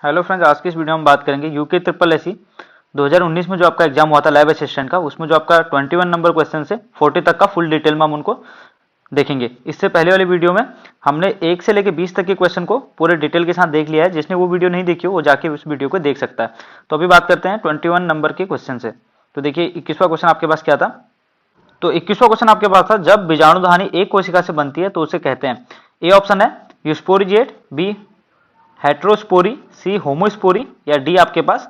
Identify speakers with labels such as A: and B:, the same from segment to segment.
A: Hello friends, आज की इस वीडियो में बात करेंगे यूके ट्रिपल एसई 2019 में जो आपका एग्जाम हुआ था लैब असिस्टेंट का, उसमें जो आपका 21 नंबर क्वेश्चन से 40 तक का फुल डिटेल में हम उनको देखेंगे। इससे पहले वाली वीडियो में हमने 1 से लेकर 20 तक के क्वेश्चन को पूरे डिटेल के साथ देख लिया है। जिसने वो वीडियो नहीं देखी हो वो जाके उस वीडियो को देख सकता है। तो अभी बात करते हैं 21 नंबर के क्वेश्चन से। तो देखिए 21वां क्वेश्चन आपके पास क्या था। तो 21वां क्वेश्चन आपके पास था, जब बीजाणुधानी एक कोशिका से बनती है तो उसे कहते हैं। ए ऑप्शन है यूस्पोरिजेट, बी हेट्रोस्पोरी, सी होमोस्पोरी, या डी आपके पास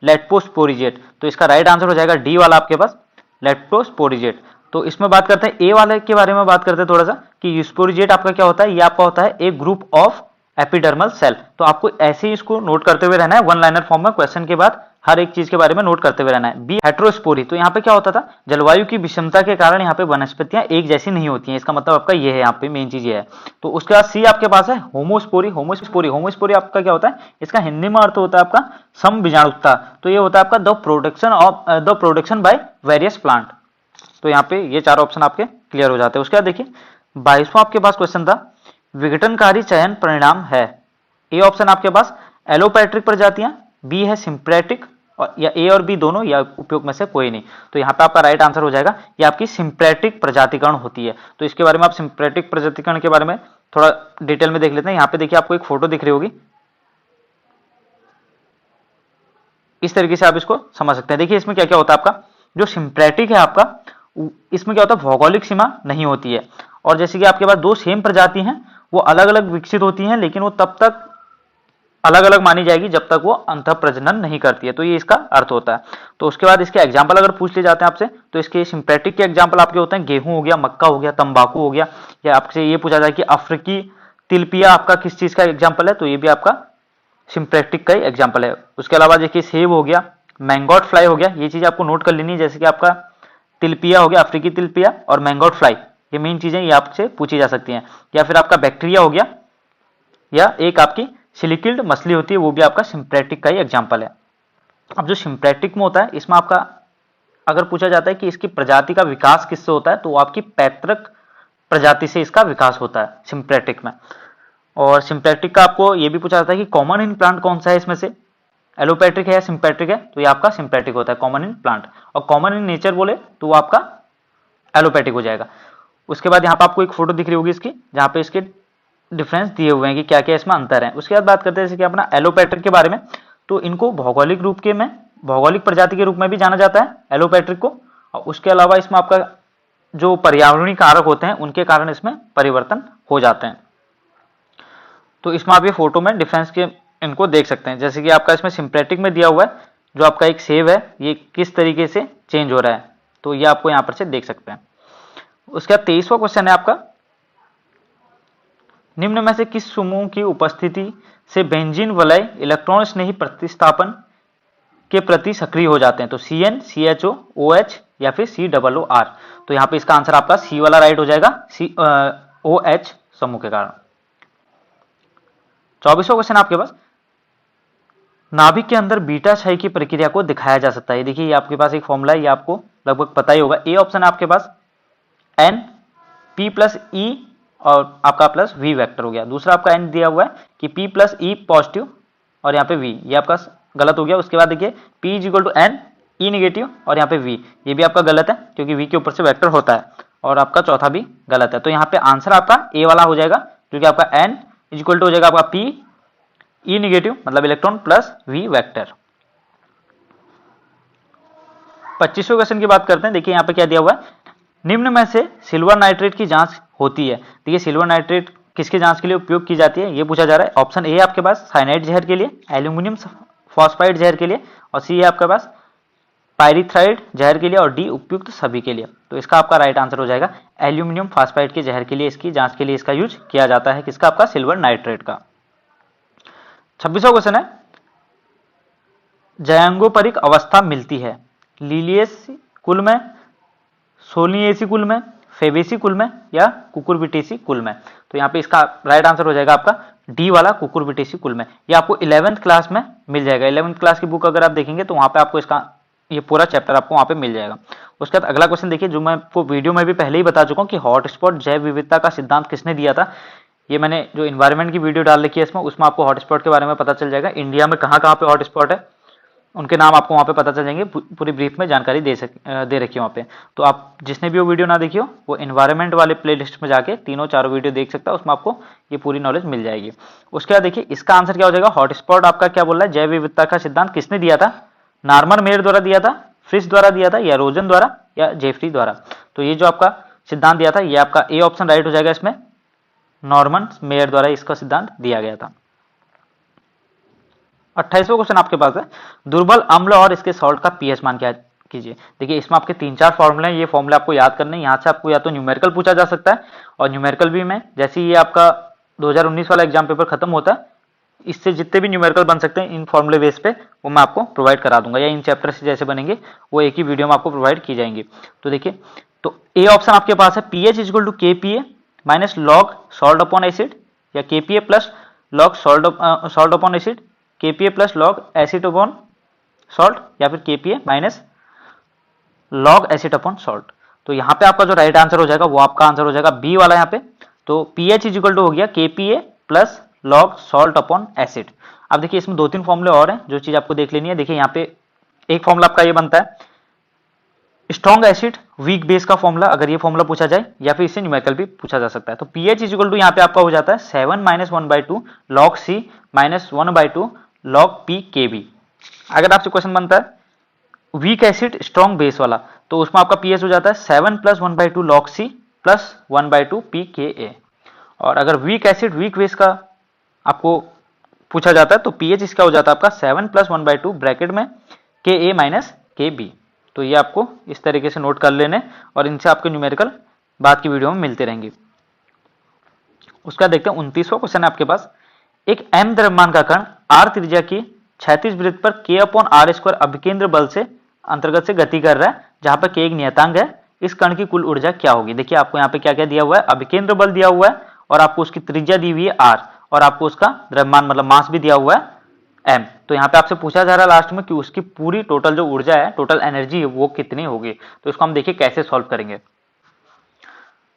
A: लेटपोस्पोरिजेट। तो इसका राइट आंसर हो जाएगा डी वाला आपके पास लेटपोस्पोरिजेट। तो इसमें बात करते हैं ए वाले के बारे में, बात करते हैं थोड़ा सा कि यूस्पोरिजेट आपका क्या होता है। ये आपका होता है एक ग्रुप ऑफ एपिडर्मल सेल। तो आपको ऐसे ही इसको नोट करते हुए रहना है, वन लाइनर फॉर्म में क्वेश्चन के बाद हर एक चीज के बारे में नोट करते हुए रहना है। बी हेट्रोस्पोरी, तो यहाँ पे क्या होता था, जलवायु की विषमता के कारण यहाँ पे वनस्पतियां एक जैसी नहीं होती हैं। इसका मतलब आपका ये है, यहाँ पे मेन चीज ये है। तो उसके बाद सी आपके पास है होमोस्पोरी। होमोस्पोरी आपका क्या होता है, इसका हिंदी में अर्थ होता है आपका समबीजाणुकता। तो ये होता है आपका the production by various plant. तो यहाँ पे ये चार ऑप्शन आपके क्लियर हो जाते हैं। उसके बाद देखिए 22वां आपके पास क्वेश्चन था, विघटनकारी चयन परिणाम है। ए ऑप्शन आपके पास एलोपैट्रिक प्रजातियां, बी है सिंप्रेटिक, और या ए और बी दोनों, या उपयोग में से कोई नहीं। तो यहाँ पे आपका राइट आंसर हो जाएगा ये आपकी सिंप्रेटिक प्रजातिकरण होती है। तो इसके बारे में आप सिंप्रेटिक प्रजातिकरण के बारे में थोड़ा डिटेल में देख लेते हैं। यहाँ पे देखिए आपको एक फोटो दिख रही होगी, इस तरीके से आप इसको समझ सकते हैं। देखिए इसमें क्या क्या होता है आपका, जो सिंप्रेटिक है आपका, इसमें क्या होता है, भौगोलिक सीमा नहीं होती है। और जैसे कि आपके पास दो सेम प्रजाति हैं, वो अलग अलग विकसित होती हैं, लेकिन वो तब तक अलग अलग मानी जाएगी जब तक वो अंतः प्रजनन नहीं करती है। तो ये इसका अर्थ होता है। तो उसके बाद इसके एग्जाम्पल अगर पूछ लिए जाते हैं आपसे, तो इसके सिंप्रेटिक के एग्जाम्पल आपके होते हैं गेहूं हो गया, मक्का हो गया, तंबाकू हो गया। या आपसे ये पूछा जाए कि अफ्रीकी तिलपिया आपका किस चीज का एग्जाम्पल है, तो ये भी आपका सिंप्रेटिक का ही एग्जाम्पल है। उसके अलावा देखिए सेब हो गया, मैंगोट फ्लाई हो गया, ये चीज आपको नोट कर लेनी है। जैसे कि आपका तिलपिया हो गया, अफ्रीकी तिलपिया, और मैंगोट फ्लाई, ये मेन चीजें ये आपसे पूछी जा सकती हैं। या फिर आपका बैक्टीरिया हो गया, या एक आपकी सिलिकिल्ड मछली होती है, वो भी आपका सिंप्रेटिक का ही एग्जाम्पल है। अब जो सिंप्रेटिक में होता है, इसमें आपका अगर पूछा जाता है कि इसकी प्रजाति का विकास किससे होता है, तो आपकी पैतृक प्रजाति से इसका विकास होता है सिंप्रेटिक में। और सिंप्रेटिक का आपको ये भी पूछा जाता है कि कॉमन इन प्लांट कौन सा है इसमें से, एलोपैट्रिक है या सिंप्रेटिक है, तो ये आपका सिंप्रेटिक होता है कॉमन इन प्लांट। और कॉमन इन नेचर बोले तो वो आपका एलोपैटिक हो जाएगा। उसके बाद यहाँ पे आपको एक फोटो दिख रही होगी इसकी, जहाँ पे इसके डिफरेंस दिए हुए हैं कि क्या क्या इसमें अंतर है। उसके बाद बात करते हैं जैसे कि अपना एलोपैट्रिक के बारे में, तो इनको भौगोलिक रूप के में भौगोलिक प्रजाति के रूप में भी जाना जाता है एलोपैट्रिक को। और उसके अलावा इसमें आपका जो पर्यावरणीय कारक होते हैं उनके कारण इसमें परिवर्तन हो जाते हैं। तो इसमें आप ये फोटो में डिफरेंस के इनको देख सकते हैं। जैसे कि आपका इसमें सिंप्रेटिक में दिया हुआ है, जो आपका एक सेब है ये किस तरीके से चेंज हो रहा है, तो ये आपको यहाँ पर से देख सकते हैं। उसके बाद 23वां क्वेश्चन है आपका, निम्न में से किस समूह की उपस्थिति से बेंजीन वलय इलेक्ट्रॉन स्नेही प्रतिस्थापन के प्रति सक्रिय हो जाते हैं। तो CN, CHO, OH या फिर COOR। तो यहाँ पे इसका आंसर आपका सी वाला राइट हो जाएगा, OH समूह के कारण। 24वां क्वेश्चन आपके पास, नाभिक के अंदर बीटा क्षय की प्रक्रिया को दिखाया जा सकता है। देखिए ये आपके पास एक फॉर्मूला है, ये आपको लगभग पता ही होगा। ए ऑप्शन है आपके पास N+P+E और आपका प्लस V वेक्टर हो गया। दूसरा आपका N दिया हुआ है कि P+E पॉजिटिव और यहाँ पे V, ये आपका गलत हो गया। उसके बाद देखिए P = N, E नेगेटिव और यहाँ पे V, ये भी आपका गलत है क्योंकि V के ऊपर से वेक्टर होता है। और आपका चौथा भी गलत है। तो यहाँ पे आंसर आपका ए वाला हो जाएगा, जो कि आपका N = हो जाएगा आपका P, E नेगेटिव मतलब इलेक्ट्रॉन प्लस V वेक्टर। 25वें क्वेश्चन की बात करते हैं। देखिए यहाँ पे क्या दिया हुआ है, निम्न में से सिल्वर नाइट्रेट की जांच होती है। देखिए सिल्वर नाइट्रेट किसके जांच के लिए उपयोग की जाती है, ये पूछा जा रहा है। ऑप्शन ए आपके पास साइनाइड जहर के लिए, एल्यूमिनियम फॉस्फाइड जहर के लिए, और सी है आपके पास पाइरिथ्राइड जहर के लिए, और डी उपयुक्त सभी के लिए। तो इसका आपका राइट आंसर हो जाएगा एल्यूमिनियम फॉस्फाइड के जहर के लिए, इसकी जांच के लिए इसका यूज किया जाता है। किसका, आपका सिल्वर नाइट्रेट का। 26वां क्वेश्चन है, जयांगोपरिक अवस्था मिलती है लिलियेसी कुल में, सोलियेसी कुल में, फेबेसी कुल में, या कुकुरबिटेसी कुल में। तो यहाँ पे इसका राइट आंसर हो जाएगा आपका डी वाला कुकुरबिटेसी कुल में। ये आपको 11th क्लास में मिल जाएगा। 11th क्लास की बुक अगर आप देखेंगे तो वहां पे आपको इसका ये पूरा चैप्टर आपको वहां पे मिल जाएगा। उसके बाद अगला क्वेश्चन देखिए, जो मैं आपको वीडियो में भी पहले ही बता चुका हूँ कि हॉटस्पॉट जैव विविधता का सिद्धांत किसने दिया था। ये मैंने जो इन्वायरमेंट की वीडियो डाल रखी है इसमें, उसमें आपको हॉटस्पॉट के बारे में पता चल जाएगा। इंडिया में कहाँ कहाँ पे हॉटस्पॉट है उनके नाम आपको वहाँ पे पता चल जाएंगे, पूरी ब्रीफ में जानकारी दे रखी है वहाँ पे। तो आप जिसने भी वो वीडियो ना देखी हो वो इन्वायरमेंट वाले प्लेलिस्ट में जाके तीनों चारों वीडियो देख सकता है, उसमें आपको ये पूरी नॉलेज मिल जाएगी। उसके बाद देखिए इसका आंसर क्या हो जाएगा। हॉटस्पॉट आपका क्या बोल रहा है, जैव विविधता का सिद्धांत किसने दिया था? नॉर्मन मेयर द्वारा दिया था, फ्रिश द्वारा दिया था, या रोजन द्वारा, या जेफरी द्वारा? तो ये जो आपका सिद्धांत दिया था ये आपका ए ऑप्शन राइट हो जाएगा। इसमें नॉर्मन मेयर द्वारा इसका सिद्धांत दिया गया था। 28वां क्वेश्चन आपके पास है, दुर्बल अम्ल और इसके सॉल्ट का पीएच मान क्या कीजिए। देखिए इसमें आपके 3-4 फॉर्मूले हैं, ये फॉर्मूले आपको याद करने हैं। यहाँ से आपको या तो न्यूमेरिकल पूछा जा सकता है, और न्यूमेरिकल भी में जैसे ये आपका 2019 वाला एग्जाम पेपर खत्म होता है, इससे जितने भी न्यूमेरिकल बन सकते हैं इन फॉर्मूले बेस पे वो मैं आपको प्रोवाइड करा दूंगा, या इन चैप्टर से जैसे बनेंगे वो एक ही वीडियो में आपको प्रोवाइड की जाएंगे। तो देखिए तो ए ऑप्शन आपके पास है, pH is equal to KPA minus log salt upon acid, या KPA plus log salt upon acid, KPA plus log acid upon salt, या फिर KPA minus log acid upon salt. तो यहाँ पे आपका जो राइट आंसर हो जाएगा वो आपका आंसर हो जाएगा बी वाला यहाँ पे। तो पीएच इज इक्वल टू हो गया KPA plus log salt upon acid. अब देखिए इसमें 2-3 फॉर्मूले और हैं जो चीज आपको देख लेनी है। देखिए यहाँ पे एक फॉर्मूला आपका ये बनता है स्ट्रॉन्ग एसिड वीक बेस का फॉर्मूला, अगर ये फॉर्मूला पूछा जाए, या फिर इससे न्यूमेरिकल भी पूछा जा सकता है। तो पीएच इज इक्वल टू यहाँ पे आपका हो जाता है 7 - 1/2 log c minus 1/2 log P के बी। अगर आपसे क्वेश्चन बनता है वीक एसिड स्ट्रॉन्ग बेस वाला, तो उसमें आपका पीएच हो जाता है 7 + 1/2 लॉग सी प्लस 1/2 पी के ए। और अगर वीक एसिड वीक बेस का आपको पूछा जाता है तो पीएच इसका हो जाता है आपका 7 + 1/2 ब्रैकेट में के ए माइनस के बी। तो ये आपको इस तरीके से नोट कर लेने, और इनसे आपके न्यूमेरिकल बाद की वीडियो में मिलते रहेंगे। उसका देखते हैं 29वां क्वेश्चन है आपके पास, एक एम द्रव्यमान का कण आर त्रिज्या की क्षैतिज वृत्त पर k/r² अभिकेंद्र बल से अंतर्गत से गति कर रहा है, जहां पर k एक नियतांक है। इस कण की कुल ऊर्जा क्या होगी? देखिए आपको यहाँ पे क्या क्या दिया हुआ है, अभिकेंद्र बल दिया हुआ है, और आपको उसकी त्रिज्या दी हुई है r, और आपको उसका द्रव्यमान मतलब मास भी दिया हुआ है m। तो यहाँ पे आपसे पूछा जा रहा है लास्ट में कि उसकी पूरी टोटल जो ऊर्जा है, टोटल एनर्जी है, वो कितनी होगी। तो इसको हम देखिए कैसे सॉल्व करेंगे।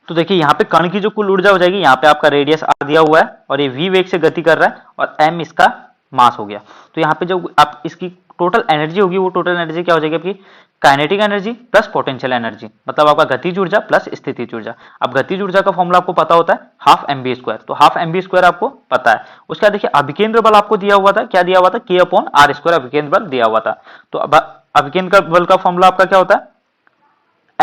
A: तो देखिए यहाँ पे कण की जो कुल ऊर्जा हो जाएगी, यहाँ पे आपका रेडियस r दिया हुआ है, और ये v वेग से गति कर रहा है, और m इसका मास हो गया। तो यहाँ पे जो आप इसकी टोटल एनर्जी होगी, वो टोटल एनर्जी क्या हो जाएगी आपकी, kinetic energy plus potential energy, मतलब आपका गतिज ऊर्जा प्लस स्थितिज ऊर्जा। अब गतिज ऊर्जा का फॉर्मूला आपको पता होता है हाफ mv², तो हाफ mv² आपको पता है। उसके बाद देखिए अभिकेंद्र बल आपको दिया हुआ था, क्या दिया हुआ था, k/r² अभिकेंद्र बल दिया हुआ था। तो अब अभिकेंद्र बल का फॉर्मूला आपका क्या होता है,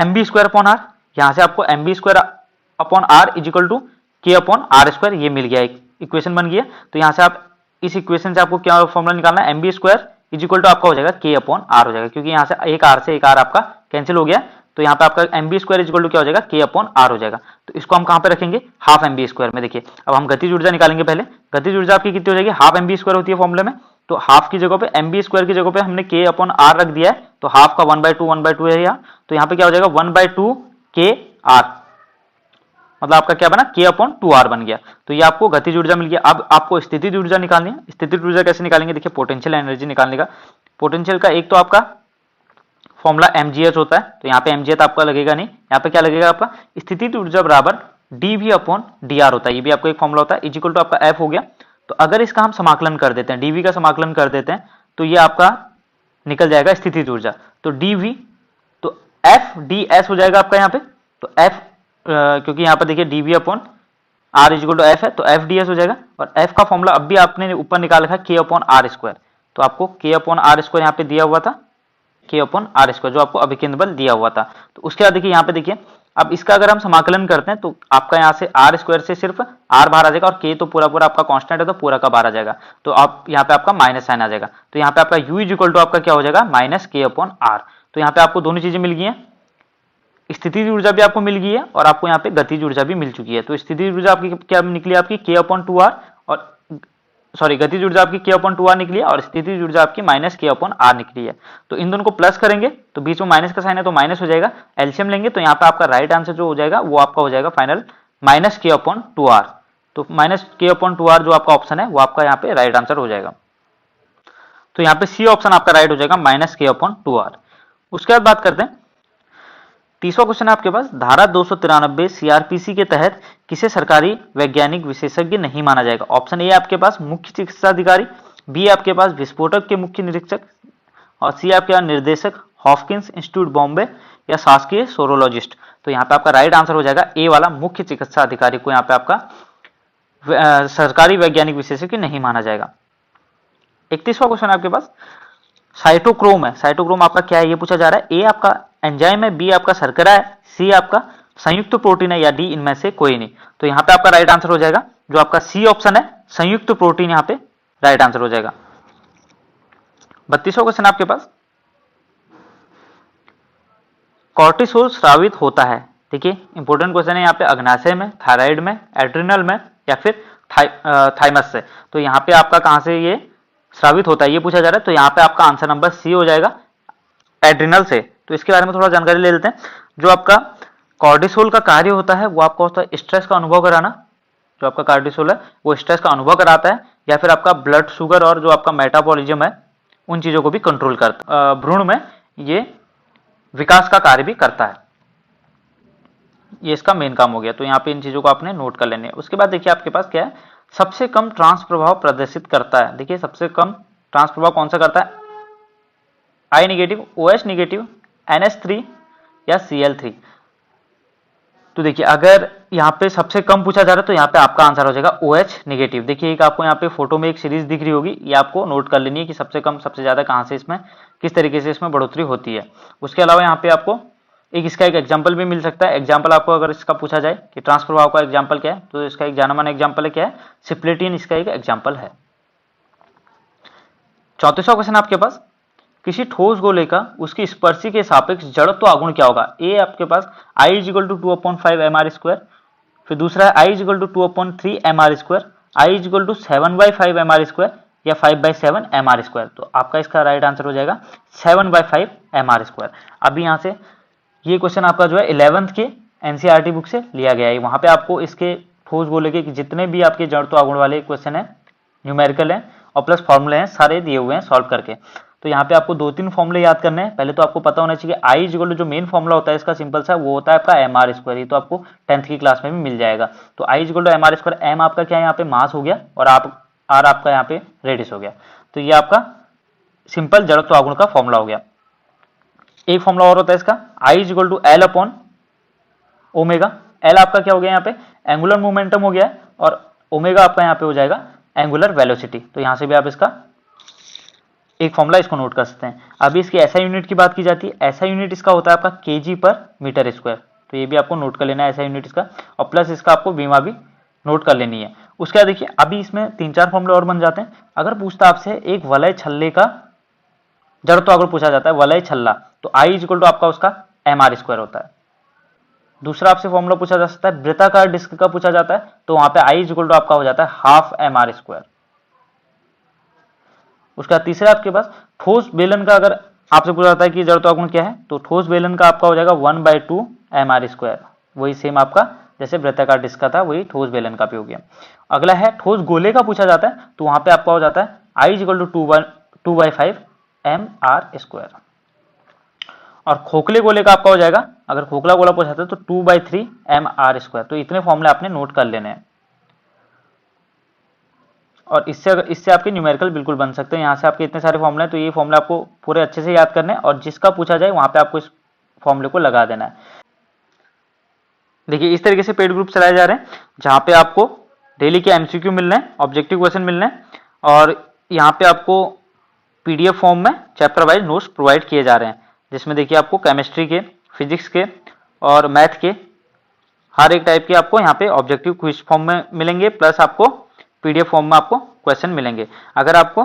A: mv²/r। यहाँ से आपको mv²/r is equal to k/r², ये मिल गया, एक इक्वेशन बन गया। तो यहाँ से आप इस इक्वेशन से आपको क्या फॉर्मूला निकालना है, mv² इज इक्वल टू आपका हो जाएगा k/r हो जाएगा, क्योंकि यहाँ से एक r से एक r आपका कैंसिल हो गया। तो यहाँ पे आपका mv² इज इक्वल टू क्या हो जाएगा, k/r हो जाएगा। तो इसको हम कहाँ पे रखेंगे, हाफ mv²। में देखिए अब हम गतिज ऊर्जा निकालेंगे। पहले गतिज ऊर्जा आपकी कितनी हो जाएगी, हाफ mv² होती है फॉर्मूले में। तो हाफ की जगह पे mv² की जगह पे हमने k/r रख दिया है, तो हाफ का 1/2 है यहाँ। तो यहाँ पे क्या हो जाएगा 1/2 kr, मतलब आपका क्या बना, k/2r बन गया। तो ये आपको गतिज ऊर्जा मिल गया। अब आपको स्थितिज ऊर्जा निकालनी है। स्थितिज ऊर्जा कैसे निकालेंगे, देखिए पोटेंशियल एनर्जी निकालने का। पोटेंशियल का एक तो आपका फॉर्मूला mgh होता है, तो यहाँ पे mgh आपका लगेगा नहीं, यहाँ पे क्या लगेगा आपका स्थितिज ऊर्जा बराबर dv/dr होता है। ये भी आपको एक फॉर्मूला होता है, इज इक्वल टू आपका f हो गया। तो अगर इसका हम समाकलन कर देते हैं, dv का समाकलन कर देते हैं, तो ये आपका निकल जाएगा स्थितिज ऊर्जा। तो dv, तो f ds हो जाएगा आपका यहाँ पे। तो f क्योंकि यहाँ पर देखिए dv/r is equal to f है, तो f ds हो जाएगा। और f का फॉर्मूला अब भी आपने ऊपर निकाल रखा है k/r²। तो आपको k/r² यहाँ पे दिया हुआ था, k/r² जो आपको अभिकेंद्र बल दिया हुआ था। तो उसके बाद देखिए यहाँ पे देखिए अब इसका अगर हम समाकलन करते हैं तो आपका यहाँ से r² से सिर्फ r बाहर आ जाएगा, और k तो पूरा पूरा आपका कांस्टेंट है, तो पूरा का बाहर आ जाएगा। तो आप यहाँ पे आपका माइनस साइन आ जाएगा। तो यहाँ पे आपका u इज इक्वल टू आपका क्या हो जाएगा, -k/r। तो यहाँ पे आपको दोनों चीजें मिल गई हैं, स्थितिज ऊर्जा भी आपको मिल गई है, और आपको यहाँ पे गतिज ऊर्जा भी मिल चुकी है। तो स्थितिज ऊर्जा आपकी क्या निकली, आपकी k/2r, और सॉरी गतिज ऊर्जा आपकी k/2r निकली है, और स्थितिज ऊर्जा आपकी -k/r निकली है। तो इन दोनों को प्लस करेंगे तो बीच में माइनस का साइन है, तो माइनस हो जाएगा। एलसीएम लेंगे तो यहाँ पे आपका राइट आंसर जो हो जाएगा वो आपका हो जाएगा फाइनल -k/2r। तो -k/2r जो आपका ऑप्शन है वो आपका यहाँ पे राइट आंसर हो जाएगा। तो यहाँ पे सी ऑप्शन आपका राइट हो जाएगा, -k/2r। उसके बाद बात करते हैं 30वां क्वेश्चन है आपके पास, धारा 293 सीआरपीसी के तहत किसे सरकारी वैज्ञानिक विशेषज्ञ नहीं माना जाएगा? ऑप्शन ए आपके पास मुख्य चिकित्सा अधिकारी, बी आपके पास विस्फोटक के मुख्य निरीक्षक, और सी आपके पास निर्देशक हॉफकिंस इंस्टीट्यूट बॉम्बे, या शासकीय सोरोलॉजिस्ट। तो यहाँ पे आपका राइट आंसर हो जाएगा ए वाला, मुख्य चिकित्सा अधिकारी को यहाँ पे आपका सरकारी वैज्ञानिक विशेषज्ञ नहीं माना जाएगा। 31वां क्वेश्चन आपके पास, साइटोक्रोम है, साइटोक्रोम आपका क्या है ये पूछा जा रहा है। ए आपका एंजाइम है, बी आपका शर्करा है, सी आपका संयुक्त प्रोटीन है, या डी इनमें से कोई नहीं। तो यहाँ पे आपका राइट आंसर हो जाएगा जो आपका सी ऑप्शन है, संयुक्त प्रोटीन यहाँ पे राइट आंसर हो जाएगा। 32वां क्वेश्चन आपके पास, कॉर्टिसोल स्रावित होता है, देखिए इंपॉर्टेंट क्वेश्चन है यहाँ पे, अग्नाशय में, थायराइड में, एड्रिनल में, या फिर थाइमस से। तो यहाँ पे आपका कहां से ये स्रावित होता है ये पूछा जा रहा है। तो यहाँ पे आपका आंसर नंबर सी हो जाएगा, एड्रिनल से। तो इसके बारे में थोड़ा जानकारी ले लेते हैं। जो आपका कॉर्टिसोल का कार्य होता है वो आपका होता है स्ट्रेस का अनुभव कराना। जो आपका कॉर्टिसोल है वो स्ट्रेस का अनुभव कराता है, या फिर आपका ब्लड शुगर और जो आपका मेटाबॉलिज्म है उन चीजों को भी कंट्रोल करता है। भ्रूण में ये विकास का कार्य भी करता है, ये इसका मेन काम हो गया। तो यहाँ पे इन चीजों को आपने नोट कर लेने। उसके बाद देखिए आपके पास क्या है, सबसे कम ट्रांस प्रभाव प्रदर्शित करता है। देखिए सबसे कम ट्रांस प्रभाव कौन सा करता है, आई निगेटिव, OH निगेटिव, NH3 या Cl3। तो देखिए अगर यहाँ पे सबसे कम पूछा जा रहा है तो यहाँ पे आपका आंसर हो जाएगा OH निगेटिव। देखिए एक आपको यहाँ पे फोटो में एक सीरीज दिख रही होगी, ये आपको नोट कर लेनी है कि सबसे कम सबसे ज्यादा कहाँ से इसमें किस तरीके से इसमें बढ़ोतरी होती है। उसके अलावा यहाँ पे आपको इसका एक एग्जाम्पल भी मिल सकता है। एग्जाम्पल आपको अगर इसका पूछा जाए कि ट्रांस प्रभाव का एग्जाम्पल क्या है, तो इसका एक जाना माना एग्जाम्पल है क्या है, सिप्लेटिन इसका एक एग्जाम्पल है। 34वां क्वेश्चन आपके पास, किसी ठोस गोले का उसकी स्पर्शी के सापेक्ष जड़त्व आघूर्ण क्या होगा? ए आपके पास I = 2/5 mr², फिर दूसरा है I = 2/3 mr², I = 7/5 mr², या 5/7 mr²। तो आपका इसका राइट आंसर हो जाएगा 7/5 mr²। अभी यहाँ से ये क्वेश्चन आपका जो है 11th के NCERT बुक से लिया गया है। वहां पे आपको इसके ठोस गोले के जितने भी आपके जड़त्व आघूर्ण वाले क्वेश्चन है, न्यूमेरिकल है और प्लस फॉर्मूले हैं, सारे दिए हुए हैं सॉल्व करके। तो यहाँ पे आपको 2-3 फॉर्मूले याद करने हैं। पहले तो आपको पता होना चाहिए I = जो मेन फॉर्मूला होता है इसका सिंपल सा, वो होता है आपका mr²। ये तो आपको 10th की क्लास में भी मिल जाएगा। तो I = mr², m आपका क्या है यहाँ पे मास हो गया, और r आपका यहाँ पे रेडियस हो गया। तो ये आपका सिंपल जड़त्व आघूर्ण का फॉर्मूला हो गया। एक फॉर्मूला और होता है इसका, I = L/ओमेगा। L आपका क्या हो गया यहाँ पे, एंगुलर मोमेंटम हो गया, और ओमेगा आपका यहाँ पे हो जाएगा एंगुलर वेलोसिटी। तो यहाँ से भी आप इसका एक फॉर्मूला इसको नोट कर सकते हैं। अभी इसकी SI यूनिट की बात की जाती है, SI यूनिट इसका होता है आपका kg/m²। तो ये भी आपको नोट कर लेना है SI यूनिट इसका, और प्लस इसका आपको बीमा भी नोट कर लेनी है। उसके बाद देखिए अभी इसमें 3-4 फॉर्मूले और बन जाते हैं। अगर पूछता आपसे एक वलय छल्ले का जड़त्व आघूर्ण पूछा जाता है, वलय छल्ला, तो I = आपका उसका mr² होता है। दूसरा आपसे फॉर्मूला पूछा जा सकता है वृत्ताकार डिस्क का पूछा जाता है, तो वहां पे I = आपका हो जाता है 1/2 mr²। उसका तीसरा आपके पास ठोस बेलन का अगर आपसे पूछा जाता है कि जड़त्व आघूर्ण क्या है, तो ठोस बेलन का आपका हो जाएगा 1/2 mr²। वही सेम आपका जैसे वृत्ताकार डिस्क का था, वही ठोस बेलन का भी हो गया। अगला है ठोस गोले का पूछा जाता है, तो वहां पे आपका हो जाता है I = 2/5 mr²। और खोखले गोले का आपका हो जाएगा, अगर खोखला गोला पूछा जाता है तो 2/3 mr²। तो इतने फॉर्मूले आपने नोट कर लेने हैं, और इससे आपके न्यूमेरिकल बिल्कुल बन सकते हैं। यहाँ से आपके इतने सारे फॉर्मूले हैं, तो ये फॉर्मूले आपको पूरे अच्छे से याद करने हैं, और जिसका पूछा जाए वहां पे आपको इस फॉर्मूले को लगा देना है। देखिए इस तरीके से पेड ग्रुप चलाए जा रहे हैं, जहां पे आपको डेली के MCQ मिल रहे हैं, ऑब्जेक्टिव क्वेश्चन मिल रहे हैं, और यहाँ पे आपको PDF फॉर्म में चैप्टर वाइज नोट्स प्रोवाइड किए जा रहे हैं, जिसमें देखिए आपको केमिस्ट्री के, फिजिक्स के और मैथ के हर एक टाइप के आपको यहाँ पे ऑब्जेक्टिव क्विज फॉर्म में मिलेंगे, प्लस आपको PDF फॉर्म में आपको क्वेश्चन मिलेंगे। अगर आपको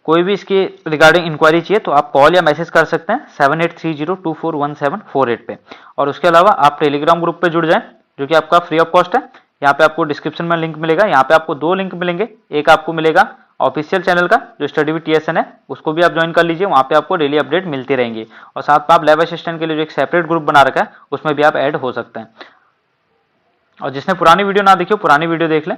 A: कोई भी इसके रिगार्डिंग इंक्वायरी चाहिए तो आप कॉल या मैसेज कर सकते हैं 7830241748 पे। और उसके अलावा आप टेलीग्राम ग्रुप पे जुड़ जाएं, जो कि आपका फ्री ऑफ कॉस्ट है। यहाँ पे आपको डिस्क्रिप्शन में लिंक मिलेगा। यहाँ पे आपको 2 लिंक मिलेंगे, एक आपको मिलेगा ऑफिशियल चैनल का जो स्टडी विद TSN है, उसको भी आप ज्वाइन कर लीजिए। वहाँ पे आपको डेली अपडेट मिलती रहेंगी, और साथ में आप लैब असिस्टेंट के लिए जो एक सेपरेट ग्रुप बना रखा है उसमें भी आप ऐड हो सकते हैं। और जिसने पुरानी वीडियो ना देखी हो, पुरानी वीडियो देख लें।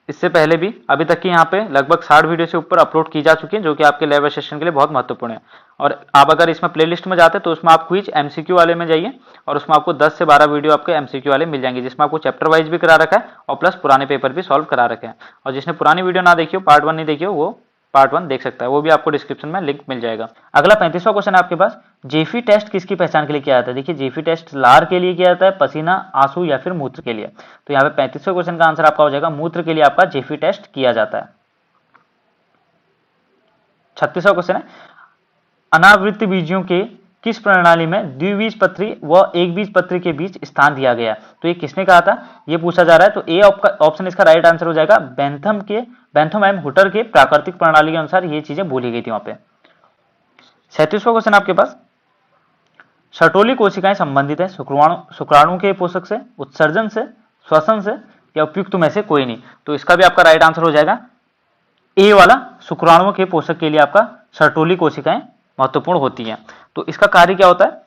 A: इससे पहले भी अभी तक की यहाँ पे लगभग 60 वीडियो से ऊपर अपलोड की जा चुकी है, जो कि आपके लैब असिस्टेंट के लिए बहुत महत्वपूर्ण है। और आप अगर इसमें प्लेलिस्ट में जाते हैं तो उसमें आप क्विज एमसीक्यू वाले में जाइए और उसमें आपको 10 से 12 वीडियो आपके एमसीक्यू वाले मिल जाएंगे, जिसमें आपको चैप्टर वाइज भी करा रखा है और प्लस पुराने पेपर भी सॉल्व करा रखे हैं। और जिसने पुरानी वीडियो ना देखी हो, पार्ट 1 नहीं देखी हो, वो पार्ट 1 देख सकता है, वो भी आपको डिस्क्रिप्शन में लिंक मिल जाएगा। अगला 35वां क्वेश्चन है आपके पास, जेफी टेस्ट किसकी पहचान के लिए किया जाता है? देखिए जेफी टेस्ट लार के लिए किया जाता है, पसीना, आंसू या फिर मूत्र के लिए। तो यहाँ पे 35वें क्वेश्चन का आंसर आपका हो जाएगा मूत्र के लिए आपका जेफी टेस्ट किया जाता है। 36वां क्वेश्चन है, अनावृत बीजों के किस प्रणाली में द्विबीजपत्री व एक बीजपत्री के बीच स्थान दिया गया? तो ये किसने कहा था, ये पूछा जा रहा है। तो ए ऑप्शन इसका राइट आंसर हो जाएगा। बेंथम एम हुटर के प्राकृतिक प्रणाली के अनुसार ये चीजें बोली गई थी वहां पे। 37वां क्वेश्चन आपके पास, शटोली कोशिकाएं संबंधित है शुक्राणु के पोषक से, उत्सर्जन से, श्वसन से या उपयुक्त में से कोई नहीं? तो इसका भी आपका राइट आंसर हो जाएगा ए वाला, शुक्राणुओं के पोषक के लिए आपका शटोली कोशिकाएं महत्वपूर्ण होती हैं। तो इसका कार्य क्या होता है,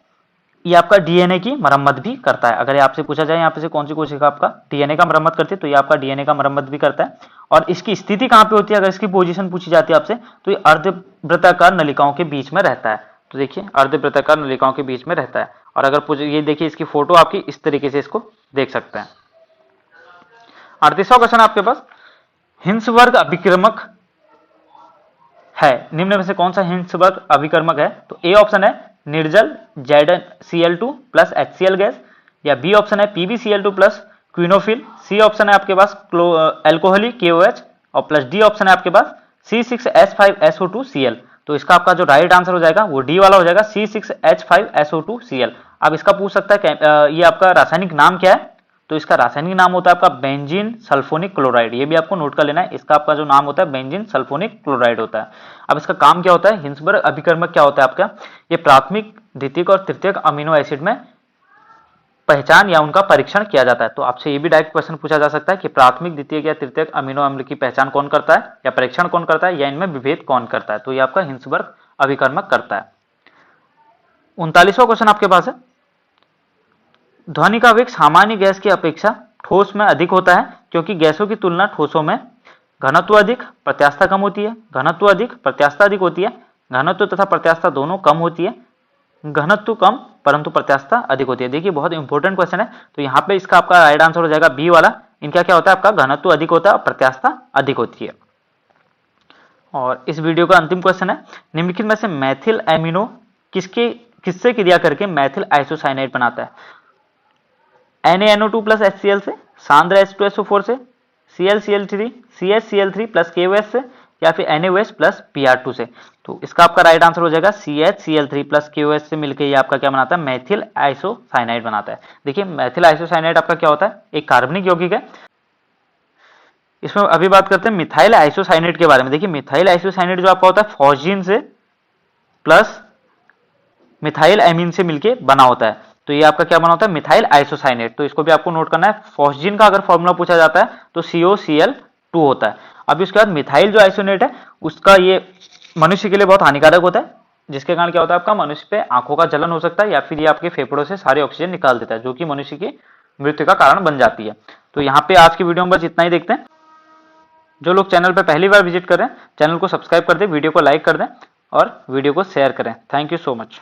A: ये आपका डीएनए की मरम्मत भी करता है। अगर आपसे पूछा जाए यहाँ पे से कौन सी कोशिका आपका डीएनए का मरम्मत करती है, तो ये आपका डीएनए का मरम्मत भी करता है। और इसकी स्थिति कहाँ पे होती है, अगर इसकी पोजीशन पूछी जाती है आपसे, तो ये अर्धवृत्ताकार नलिकाओं के बीच में रहता है। तो देखिए अर्धवृत्ताकार नलिकाओं के बीच में रहता है। और अगर ये देखिए इसकी फोटो आपकी इस तरीके से इसको देख सकते हैं। 38वां क्वेश्चन आपके पास, हिंसवर्ग अभिक्रमक है, निम्न में से कौन सा हिंसवर्ग अभिकर्मक है? तो ए ऑप्शन है निर्जल Cl2 प्लस HCl गैस, या बी ऑप्शन है PbCl2 प्लस क्विनोफिल, सी ऑप्शन है आपके पास एल्कोहलिक KOH और प्लस डी ऑप्शन है आपके पास C6H5SO2Cl। तो इसका आपका जो राइट आंसर हो जाएगा वो डी वाला हो जाएगा, C6H5SO2Cl। अब इसका पूछ सकता है ये आपका रासायनिक नाम क्या है? तो इसका रासायनिक नाम होता है आपका बेंजीन सल्फोनिक क्लोराइड। ये भी आपको नोट कर लेना है, इसका आपका जो नाम होता है बेंजीन सल्फोनिक क्लोराइड होता है। अब इसका काम क्या होता है, हिंसबर्ग अभिकर्मक क्या होता है आपका, ये प्राथमिक, द्वितीयक और तृतीयक अमीनो एसिड में पहचान या उनका परीक्षण किया जाता है। तो आपसे ये भी डायरेक्ट क्वेश्चन पूछा जा सकता है कि प्राथमिक, द्वितीयक या तृतीयक अमीनो अम्ल की पहचान कौन करता है या परीक्षण कौन करता है या इनमें विभेद कौन करता है? तो ये आपका हिंसबर्ग अभिकर्मक करता है। 39वां क्वेश्चन आपके पास है, ध्वनि का वेग सामान्य गैस की अपेक्षा ठोस में अधिक होता है क्योंकि गैसों की तुलना ठोसों में घनत्व अधिक, प्रत्यास्थता कम होती है। घनत्व अधिक, प्रत्यास्थता अधिक होती है। घनत्व तथा प्रत्यास्थता दोनों कम होती है। घनत्व कम परंतु प्रत्यास्थता अधिक होती है। देखिए बहुत इंपॉर्टेंट क्वेश्चन है। तो यहाँ पे इसका आपका राइट आंसर हो जाएगा बी वाला, इनका क्या होता है आपका घनत्व अधिक होता है और प्रत्यास्थता अधिक होती है। और इस वीडियो का अंतिम क्वेश्चन है, निम्नलिखित में से मैथिल एमिनो किससे क्रिया करके मैथिल आइसोसाइनेट बनाता है? NaNO2 प्लस HCl से, सांद्र H2SO4 से, ClCl3 CHCl3 प्लस KOH से या फिर NaOH प्लस Br2 से? तो इसका आपका राइट आंसर हो जाएगा CHCl3 प्लस KOH से मिलकर ये आपका क्या बनाता है, मैथिल आइसोसाइनाइड बनाता है। देखिए मैथिल आइसोसाइनाइड आपका क्या होता है, एक कार्बनिक यौगिक है। इसमें अभी बात करते हैं मिथाइल आइसोसाइनेट के बारे में। देखिए मिथाइल आइसोसाइनेट जो आपका होता है फॉस्जीन से प्लस मिथाइल एमीन से मिलके बना होता है। तो ये आपका क्या बना होता है, मिथाइल आइसोसाइनेट। तो इसको भी आपको नोट करना है। फॉस्जीन का अगर फॉर्मूला पूछा जाता है तो COCl2 होता है। अब इसके बाद मिथाइल जो आइसोनेट है उसका ये मनुष्य के लिए बहुत हानिकारक होता है, जिसके कारण क्या होता है आपका मनुष्य पे आंखों का जलन हो सकता है या फिर ये आपके फेफड़ों से सारे ऑक्सीजन निकाल देता है, जो कि मनुष्य की मृत्यु का कारण बन जाती है। तो यहाँ पे आज की वीडियो में बस इतना ही देखते हैं। जो लोग चैनल पर पहली बार विजिट कर रहे हैं चैनल को सब्सक्राइब कर दें, वीडियो को लाइक कर दें और वीडियो को शेयर करें। Thank you so much.